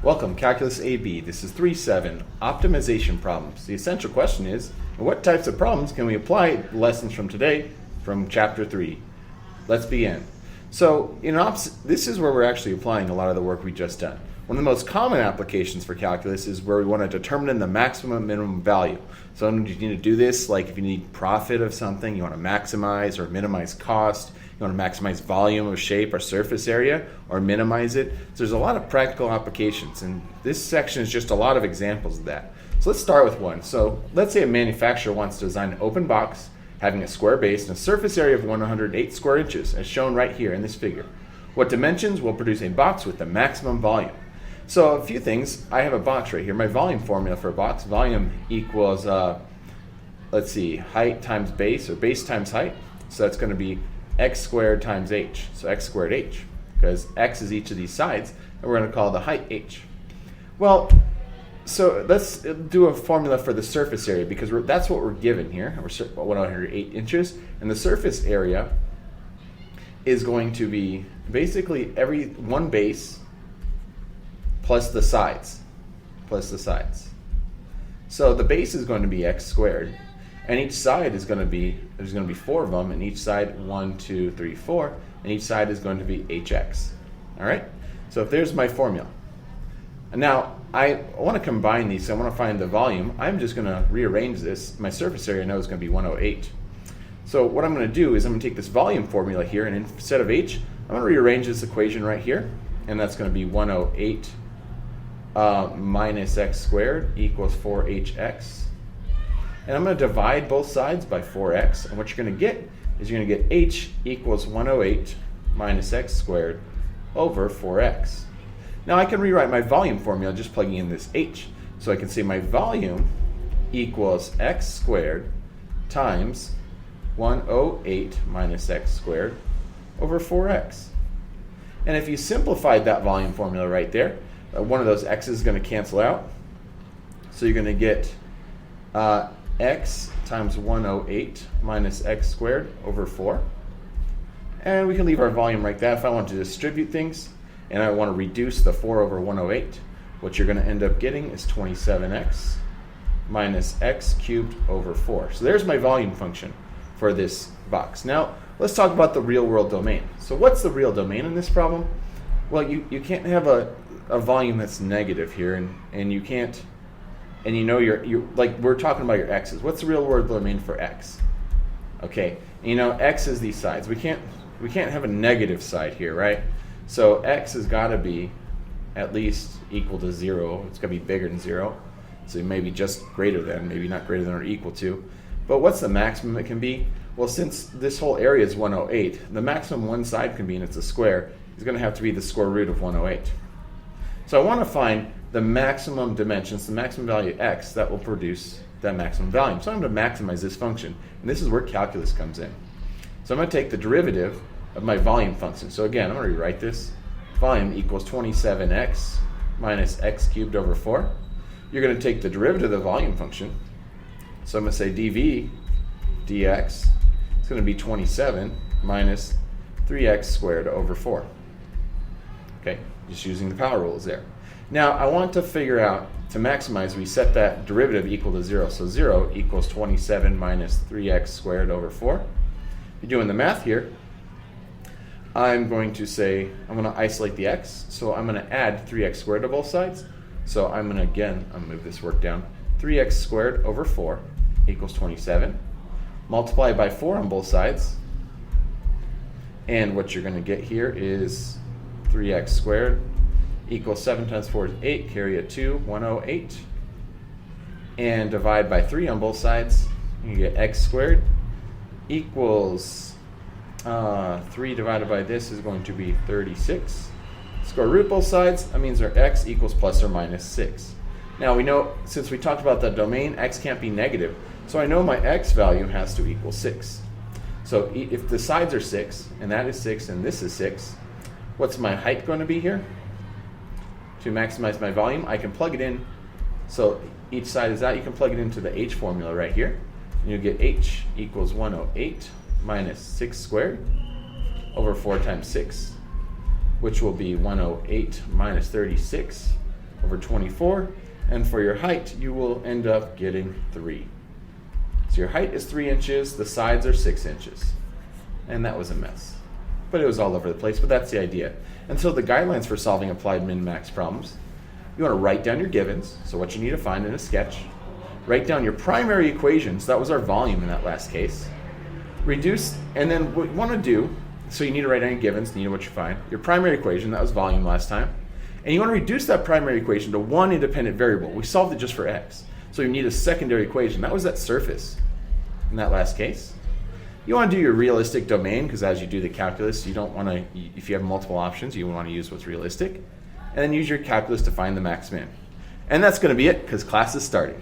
Welcome, Calculus AB. This is 3.7, optimization problems. The essential question is, what types of problems can we apply lessons from today from chapter 3? Let's begin. So, this is where we're actually applying a lot of the work we just done. One of the most common applications for calculus is where we want to determine the maximum minimum value. So you need to do this, like if you need profit of something, you want to maximize or minimize cost, you want to maximize volume of shape or surface area or minimize it. So there's a lot of practical applications, and this section is just a lot of examples of that. So let's start with one. So let's say a manufacturer wants to design an open box having a square base and a surface area of 108 square inches, as shown right here in this figure. What dimensions will produce a box with the maximum volume? So a few things. I have a box right here. My volume formula for a box, volume equals, height times base, or base times height. So that's going to be x squared times h. So x squared h, because x is each of these sides, and we're going to call the height h. Well, so let's do a formula for the surface area, because that's what we're given here. We're 108 inches, and the surface area is going to be basically every one base plus the sides, So the base is going to be x squared, and each side is going to be, there's going to be 4 of them, and each side 1, 2, 3, 4, and each side is going to be hx. All right? So if there's my formula. And now I want to combine these, so I want to find the volume. I'm just going to rearrange this. My surface area I know is going to be 108. So what I'm going to do is I'm going to take this volume formula here, and instead of h, I'm going to rearrange this equation right here, and that's going to be 108 minus x squared equals 4hx. And I'm going to divide both sides by 4x, and what you're going to get is you're going to get h equals 108 minus x squared over 4x. Now I can rewrite my volume formula just plugging in this h. So I can say my volume equals x squared times 108 minus x squared over 4x. And if you simplified that volume formula right there, one of those x's is going to cancel out. So you're going to get x times 108 minus x squared over 4. And we can leave our volume like that. If I want to distribute things and I want to reduce the 4 over 108, what you're going to end up getting is 27x minus x cubed over 4. So there's my volume function for this box. Now let's talk about the real world domain. So what's the real domain in this problem? Well, you can't have a volume that's negative here, and you can't, and you're like, we're talking about your x's. What's the real world domain for x? Okay, x is these sides. We can't have a negative side here, right? So x has got to be at least equal to 0. It's got to be bigger than 0. So maybe just greater than, maybe not greater than or equal to. But what's the maximum it can be? Well, since this whole area is 108, the maximum one side can be, and it's a square, is going to have to be the square root of 108. So I want to find the maximum dimensions, the maximum value x that will produce that maximum volume. So I'm going to maximize this function, and this is where calculus comes in. So I'm going to take the derivative of my volume function. So again, I'm going to rewrite this. Volume equals 27x minus x cubed over 4. You're going to take the derivative of the volume function. So I'm going to say dv dx is going to be 27 minus 3x squared over 4. Okay, just using the power rules there. Now I want to figure out, to maximize, we set that derivative equal to 0. So 0 equals 27 minus 3x squared over 4. If you're doing the math here, I'm going to say, I'm going to isolate the x. So I'm going to add 3x squared to both sides. So I'm going to move this work down. 3x squared over 4 equals 27. Multiply by 4 on both sides. And what you're going to get here is 3x squared equals 7 times 4 is 8, carry a 2, 108. And divide by 3 on both sides. You get x squared equals 3 divided by this is going to be 36. Square root both sides, that means our x equals plus or minus 6. Now we know, since we talked about the domain, x can't be negative. So I know my x value has to equal 6. So if the sides are 6, and that is 6, and this is 6, what's my height going to be here? To maximize my volume, I can plug it in. So each side is out. You can plug it into the h formula right here. And you get h equals 108 minus 6 squared over 4 times 6, which will be 108 minus 36, over 24. And for your height, you will end up getting 3. So your height is 3 inches, the sides are 6 inches. And that was a mess. But it was all over the place, but that's the idea. And so the guidelines for solving applied min-max problems, you want to write down your givens, so what you need to find in a sketch. Write down your primary equations, that was our volume in that last case. Reduce, and then what you want to do, so you need to write down your givens, and you know what you find. Your primary equation, that was volume last time. And you want to reduce that primary equation to one independent variable. We solved it just for x. So you need a secondary equation. That was that surface in that last case. You want to do your realistic domain, because as you do the calculus, you don't want to, if you have multiple options, you want to use what's realistic. And then use your calculus to find the max min. And that's going to be it, because class is starting.